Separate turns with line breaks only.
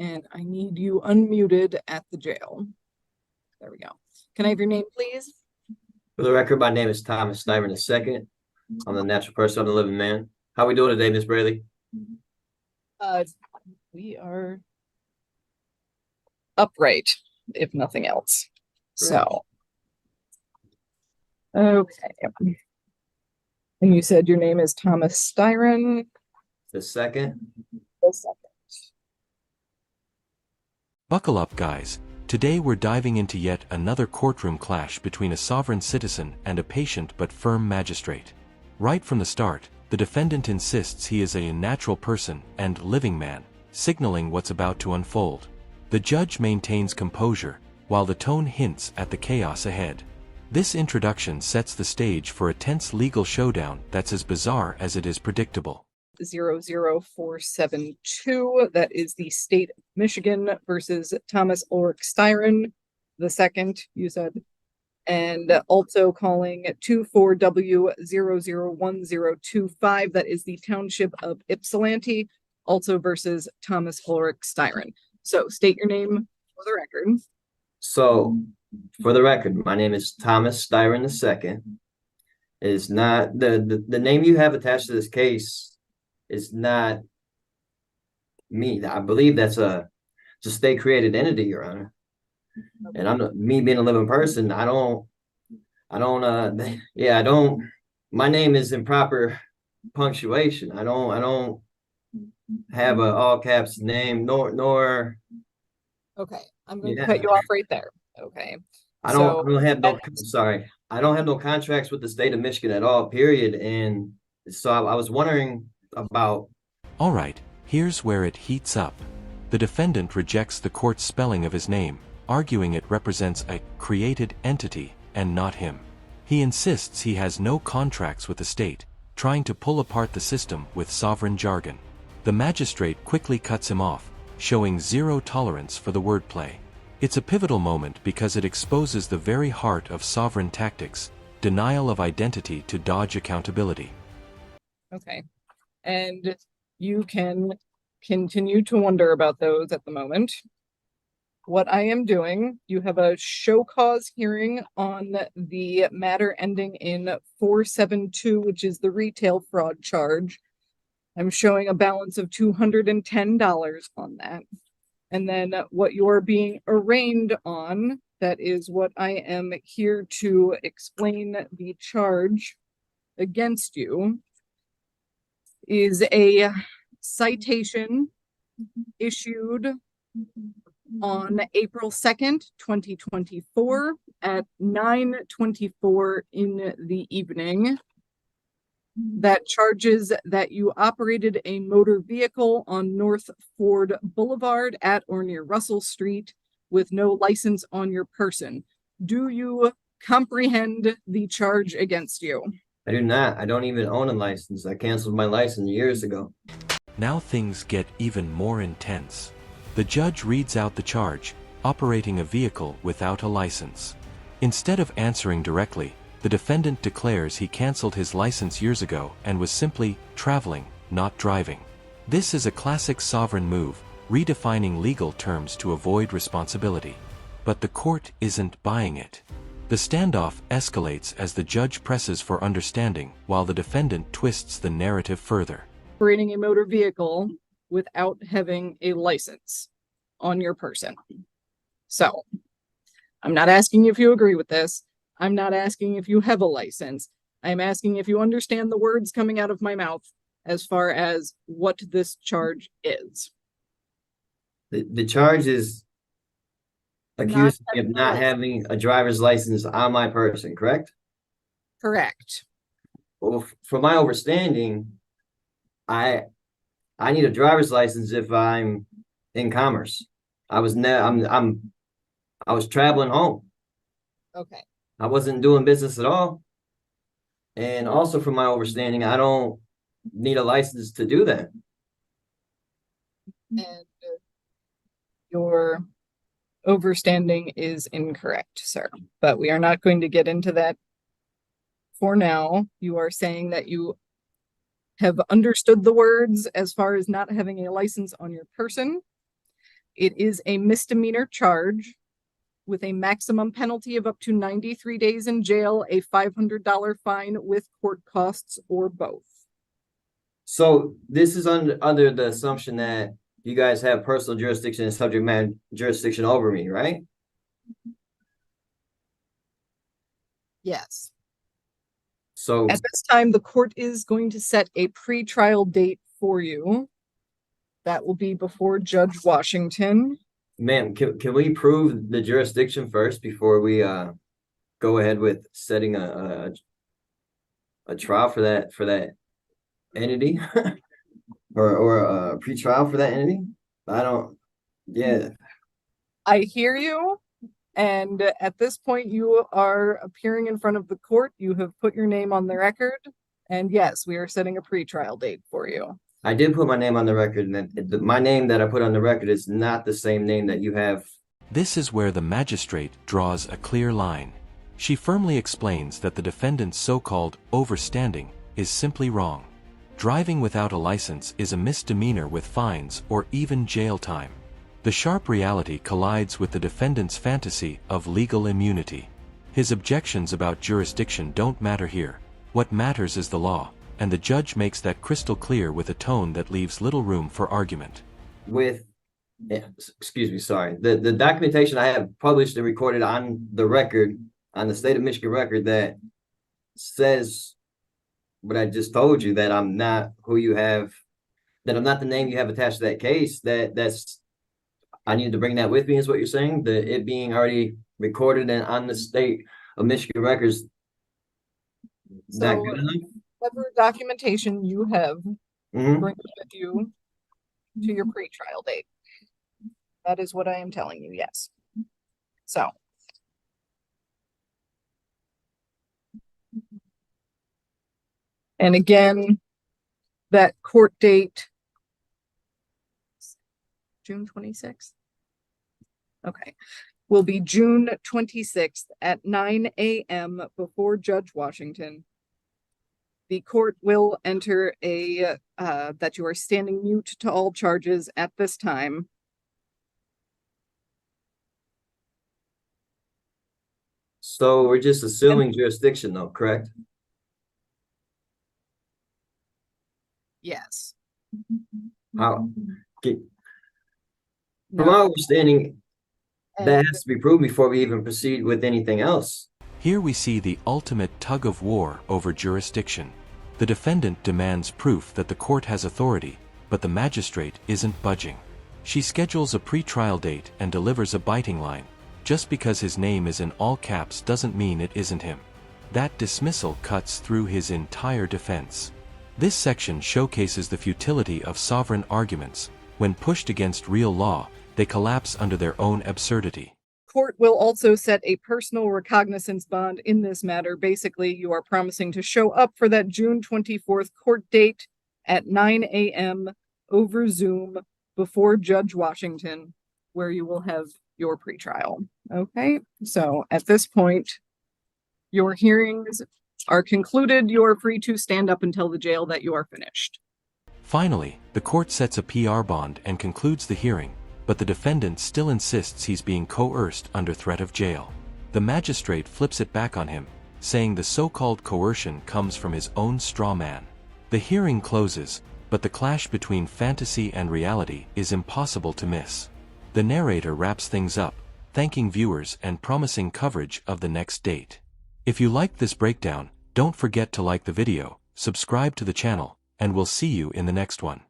and I need you unmuted at the jail. There we go. Can I have your name, please?
For the record, my name is Thomas Stiver II. I'm the natural person, I'm the living man. How we doing today, Miss Braley?
We are upright, if nothing else.
Great.
So, okay. And you said your name is Thomas Styron.
The second.
The second.
Buckle up, guys. Today we're diving into yet another courtroom clash between a sovereign citizen and a patient but firm magistrate. Right from the start, the defendant insists he is a natural person and living man, signaling what's about to unfold. The judge maintains composure, while the tone hints at the chaos ahead. This introduction sets the stage for a tense legal showdown that's as bizarre as it is predictable.
00472, that is the state of Michigan versus Thomas Ulrich Styron, the second, you said. And also calling 24W001025, that is the township of Ypsilanti, also versus Thomas Ulrich Styron. So state your name for the record.
So, for the record, my name is Thomas Styron II. It is not the name you have attached to this case is not me. I believe that's a state created entity, Your Honor. And I'm me being a living person. I don't. My name is in proper punctuation. I don't have a all caps name nor.
Okay, I'm going to cut you off right there. Okay.
I don't have no contracts with the state of Michigan at all, period. And so I was wondering about.
All right, here's where it heats up. The defendant rejects the court's spelling of his name, arguing it represents a created entity and not him. He insists he has no contracts with the state, trying to pull apart the system with sovereign jargon. The magistrate quickly cuts him off, showing zero tolerance for the wordplay. It's a pivotal moment because it exposes the very heart of sovereign tactics, denial of identity to dodge accountability.
Okay. And you can continue to wonder about those at the moment. What I am doing, you have a show cause hearing on the matter ending in 472, which is the retail fraud charge. I'm showing a balance of $210 on that. And then what you're being arraigned on, that is what I am here to explain the charge against you, is a citation issued on April 2nd, 2024 at 9:24 in the evening. That charges that you operated a motor vehicle on North Ford Boulevard at or near Russell Street with no license on your person. Do you comprehend the charge against you?
I do not. I don't even own a license. I canceled my license years ago.
Now things get even more intense. The judge reads out the charge, operating a vehicle without a license. Instead of answering directly, the defendant declares he canceled his license years ago and was simply traveling, not driving. This is a classic sovereign move, redefining legal terms to avoid responsibility. But the court isn't buying it. The standoff escalates as the judge presses for understanding while the defendant twists the narrative further.
Operating a motor vehicle without having a license on your person. So, I'm not asking if you agree with this. I'm not asking if you have a license. I'm asking if you understand the words coming out of my mouth as far as what this charge is.
The charge is accused me of not having a driver's license on my person, correct?
Correct.
Well, from my understanding, I need a driver's license if I'm in commerce. I was traveling home.
Okay.
I wasn't doing business at all. And also from my understanding, I don't need a license to do that.
And your overstanding is incorrect, sir. But we are not going to get into that for now. You are saying that you have understood the words as far as not having a license on your person. It is a misdemeanor charge with a maximum penalty of up to 93 days in jail, a $500 fine with court costs, or both.
So this is under the assumption that you guys have personal jurisdiction and subject matter jurisdiction over me, right?
Yes.
So,
At this time, the court is going to set a pre-trial date for you. That will be before Judge Washington.
ma'am, can we prove the jurisdiction first before we go ahead with setting a trial for that entity or a pre-trial for that entity? I don't. Yeah.
I hear you. And at this point, you are appearing in front of the court. You have put your name on the record. And yes, we are setting a pre-trial date for you.
I did put my name on the record, and my name that I put on the record is not the same name that you have.
This is where the magistrate draws a clear line. She firmly explains that the defendant's so-called overstanding is simply wrong. Driving without a license is a misdemeanor with fines or even jail time. The sharp reality collides with the defendant's fantasy of legal immunity. His objections about jurisdiction don't matter here. What matters is the law, and the judge makes that crystal clear with a tone that leaves little room for argument.
Excuse me, sorry. The documentation I have published and recorded on the record, on the state of Michigan record, that says what I just told you, that I'm not who you have, that I'm not the name you have attached to that case, that's I need to bring that with me, is what you're saying? It being already recorded and on the state of Michigan records. That
So
good enough?
whatever documentation you have,
Mm-hmm.
bring it with you to your pre-trial date. That is what I am telling you, yes. So. And again, that court date, June 26th? Okay, will be June 26th at 9 a.m. before Judge Washington. The court will enter a, that you are standing mute to all charges at this time.
So we're just assuming jurisdiction though, correct?
Yes.
How? From
No.
my understanding, that
And
has to be proved before we even proceed with anything else.
Here we see the ultimate tug of war over jurisdiction. The defendant demands proof that the court has authority, but the magistrate isn't budging. She schedules a pre-trial date and delivers a biting line. Just because his name is in all caps doesn't mean it isn't him. That dismissal cuts through his entire defense. This section showcases the futility of sovereign arguments. When pushed against real law, they collapse under their own absurdity.
court will also set a personal recognizance bond in this matter. Basically, you are promising to show up for that June 24th court date at 9 a.m. over Zoom before Judge Washington, where you will have your pretrial. Okay, so at this point, your hearings are concluded. You are free to stand up and tell the jail that you are finished.
Finally, the court sets a PR bond and concludes the hearing, but the defendant still insists he's being coerced under threat of jail. The magistrate flips it back on him, saying the so-called coercion comes from his own straw man. The hearing closes, but the clash between fantasy and reality is impossible to miss. The narrator wraps things up, thanking viewers and promising coverage of the next date. If you liked this breakdown, don't forget to like the video, subscribe to the channel, and we'll see you in the next one.